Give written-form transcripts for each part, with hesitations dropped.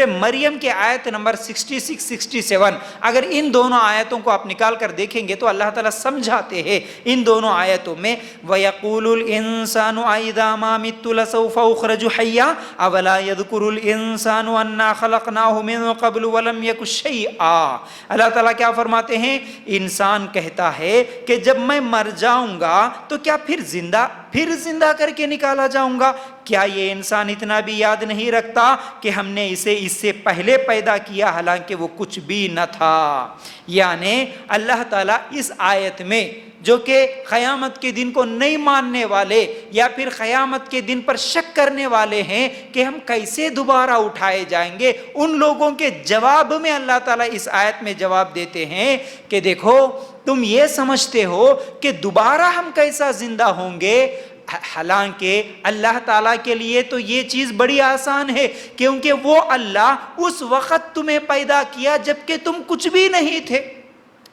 سورہ مریم کے آیت نمبر 66 67، اگر ان دونوں آیتوں کو آپ نکال کر دیکھیں گے تو اللہ تعالیٰ سمجھاتے ہیں ان دونوں آیتوں میں وَيَقُولُ الْإِنسَانُ أَإِذَا مَا مِتُّ لَسَوْفَ أُخْرَجُ حَيًّا أَوَلَا يَذْكُرُ الْإِنسَانُ أَنَّا خَلَقْنَاهُ مِن قَبْلُ وَلَمْ يَكُ شَيْئًا۔ اللہ تعالیٰ کیا فرماتے ہیں؟ انسان کہتا ہے کہ جب میں مر جاؤں گا تو کیا پھر زندہ کر کے نکالا جاؤں گا؟ کیا یہ انسان اتنا بھی یاد نہیں رکھتا کہ ہم نے اسے اس سے پہلے پیدا کیا حالانکہ وہ کچھ بھی نہ تھا؟ یعنی اللہ تعالیٰ اس آیت میں جو کہ قیامت کے دن کو نہیں ماننے والے یا پھر قیامت کے دن پر شک کرنے والے ہیں کہ ہم کیسے دوبارہ اٹھائے جائیں گے، ان لوگوں کے جواب میں اللہ تعالیٰ اس آیت میں جواب دیتے ہیں کہ دیکھو تم یہ سمجھتے ہو کہ دوبارہ ہم کیسا زندہ ہوں گے، حالانکہ اللہ تعالیٰ کے لیے تو یہ چیز بڑی آسان ہے، کیونکہ وہ اللہ اس وقت تمہیں پیدا کیا جبکہ تم کچھ بھی نہیں تھے۔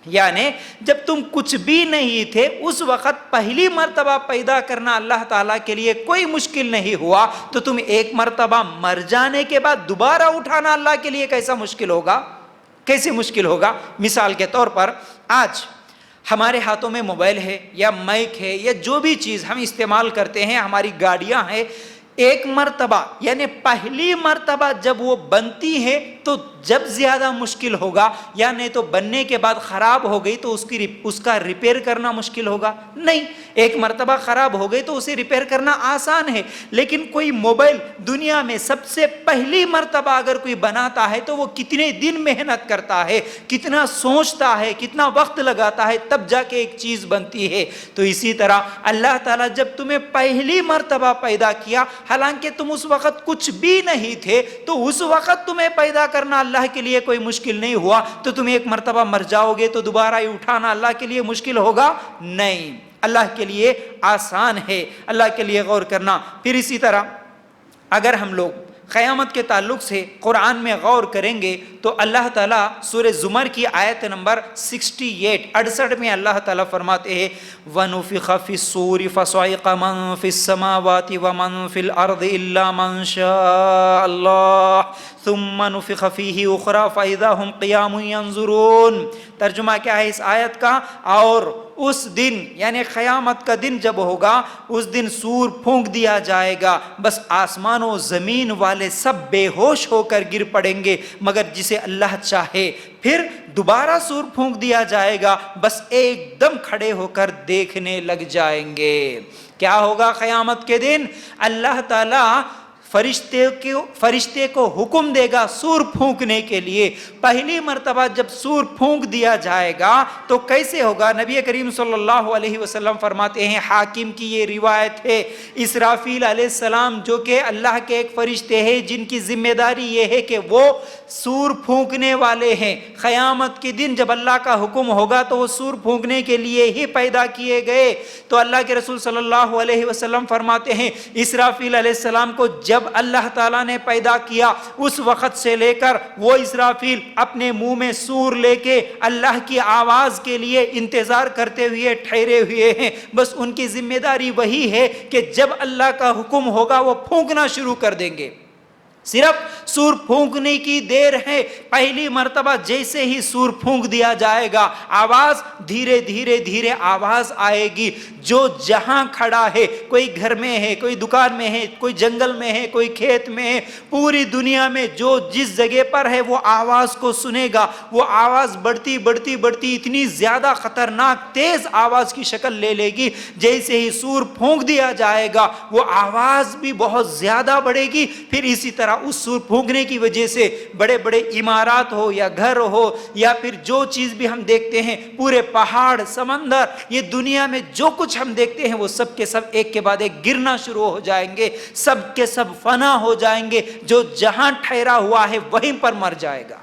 یعنی جب تم کچھ بھی نہیں تھے اس وقت پہلی مرتبہ پیدا کرنا اللہ تعالیٰ کے لیے کوئی مشکل نہیں ہوا، تو تم ایک مرتبہ مر جانے کے بعد دوبارہ اٹھانا اللہ کے لیے کیسا مشکل ہوگا؟ کیسے مشکل ہوگا؟ مثال کے طور پر آج ہمارے ہاتھوں میں موبائل ہے یا مائک ہے یا جو بھی چیز ہم استعمال کرتے ہیں، ہماری گاڑیاں ہیں، ایک مرتبہ یعنی پہلی مرتبہ جب وہ بنتی ہے تو جب زیادہ مشکل ہوگا، یا نہیں تو بننے کے بعد خراب ہو گئی تو اس کا ریپیئر کرنا مشکل ہوگا؟ نہیں، ایک مرتبہ خراب ہو گئی تو اسے ریپیئر کرنا آسان ہے۔ لیکن کوئی موبائل دنیا میں سب سے پہلی مرتبہ اگر کوئی بناتا ہے تو وہ کتنے دن محنت کرتا ہے، کتنا سوچتا ہے، کتنا وقت لگاتا ہے، تب جا کے ایک چیز بنتی ہے۔ تو اسی طرح اللہ تعالیٰ جب تمہیں پہلی مرتبہ پیدا کیا حالانکہ تم اس وقت کچھ بھی نہیں تھے، تو اس وقت تمہیں پیدا کرنا اللہ کے لیے کوئی مشکل نہیں ہوا، تو تم ایک مرتبہ مر جاؤ گے تو دوبارہ ہی اٹھانا اللہ کے لیے مشکل ہوگا؟ نہیں، اللہ کے لیے آسان ہے، اللہ کے لیے غور کرنا۔ پھر اسی طرح اگر ہم لوگ قیامت کے تعلق سے قرآن میں غور کریں گے تو اللہ تعالیٰ سورہ زمر کی آیت نمبر 68 میں اللہ تعالیٰ فرماتے ہیں وَنُفِخَ فِي الصُّورِ فَصَعِقَ مَن فِي السَّمَاوَاتِ وَمَن فِي الْأَرْضِ إِلَّا مَن شَاءَ اللَّهُ ثُمَّ نُفِخَ فِيهِ أُخْرَى فَإِذَا هُمْ قِيَامٌ يَنظُرُونَ۔ ترجمہ کیا ہے اس آیت کا؟ اور اس دن یعنی قیامت کا دن جب ہوگا اس دن سور پھونک دیا جائے گا، بس آسمان و زمین والے سب بے ہوش ہو کر گر پڑیں گے مگر جسے اللہ چاہے۔ پھر دوبارہ سور پھونک دیا جائے گا، بس ایک دم کھڑے ہو کر دیکھنے لگ جائیں گے۔ کیا ہوگا قیامت کے دن؟ اللہ تعالیٰ فرشتے کو حکم دے گا سور پھونکنے کے لیے۔ پہلی مرتبہ جب سور پھونک دیا جائے گا تو کیسے ہوگا؟ نبی کریم صلی اللہ علیہ وسلم فرماتے ہیں، حاکم کی یہ روایت ہے، اسرافیل علیہ السلام جو کہ اللہ کے ایک فرشتے ہیں جن کی ذمہ داری یہ ہے کہ وہ سور پھونکنے والے ہیں، قیامت کے دن جب اللہ کا حکم ہوگا تو وہ سور پھونکنے کے لیے ہی پیدا کیے گئے۔ تو اللہ کے رسول صلی اللہ علیہ وسلم فرماتے ہیں اسرافیل علیہ السلام کو جب اللہ تعالیٰ نے پیدا کیا اس وقت سے لے کر وہ اسرافیل اپنے منہ میں سور لے کے اللہ کی آواز کے لیے انتظار کرتے ہوئے ٹھہرے ہوئے ہیں۔ بس ان کی ذمہ داری وہی ہے کہ جب اللہ کا حکم ہوگا وہ پھونکنا شروع کر دیں گے، صرف سور پھونکنے کی دیر ہے۔ پہلی مرتبہ جیسے ہی سور پھونک دیا جائے گا آواز دھیرے دھیرے آواز آئے گی، جو جہاں کھڑا ہے، کوئی گھر میں ہے، کوئی دکان میں ہے، کوئی جنگل میں ہے، کوئی کھیت میں ہے، پوری دنیا میں جو جس جگہ پر ہے وہ آواز کو سنے گا۔ وہ آواز بڑھتی اتنی زیادہ خطرناک تیز آواز کی شکل لے لے گی، جیسے ہی سور پھونک دیا جائے گا وہ آواز بھی بہت زیادہ بڑھے گی۔ پھر اسی طرح اس سور پھونکنے کی وجہ سے بڑے بڑے عمارات ہو یا گھر ہو یا پھر جو چیز بھی ہم دیکھتے ہیں، پورے پہاڑ، سمندر، یہ دنیا میں جو کچھ ہم دیکھتے ہیں وہ سب کے سب ایک کے بعد ایک گرنا شروع ہو جائیں گے، سب کے سب فنا ہو جائیں گے۔ جو جہاں ٹھہرا ہوا ہے وہیں پر مر جائے گا،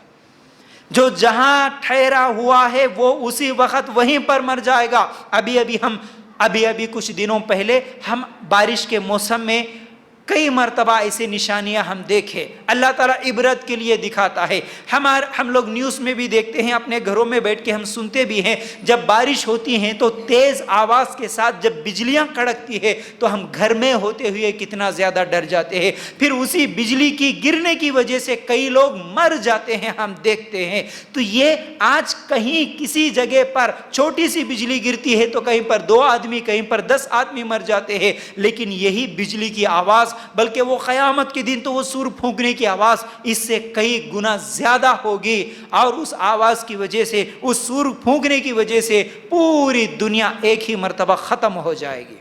جو جہاں ٹھہرا ہوا ہے وہ اسی وقت وہیں پر مر جائے گا۔ ابھی کچھ دنوں پہلے ہم بارش کے موسم میں کئی مرتبہ ایسے نشانیاں ہم دیکھیں، اللہ تعالیٰ عبرت کے لیے دکھاتا ہے۔ ہم لوگ نیوز میں بھی دیکھتے ہیں، اپنے گھروں میں بیٹھ کے ہم سنتے بھی ہیں، جب بارش ہوتی ہیں تو تیز آواز کے ساتھ جب بجلیاں کڑکتی ہے تو ہم گھر میں ہوتے ہوئے کتنا زیادہ ڈر جاتے ہیں، پھر اسی بجلی کی گرنے کی وجہ سے کئی لوگ مر جاتے ہیں، ہم دیکھتے ہیں۔ تو یہ آج کہیں کسی جگہ پر چھوٹی سی بجلی گرتی ہے تو کہیں پر 2 آدمی، کہیں پر 10 آدمی مر جاتے ہیں، لیکن یہی بجلی کی آواز، بلکہ وہ قیامت کے دن تو وہ سور پھونکنے کی آواز اس سے کئی گنا زیادہ ہوگی، اور اس آواز کی وجہ سے، اس سور پھونکنے کی وجہ سے پوری دنیا ایک ہی مرتبہ ختم ہو جائے گی۔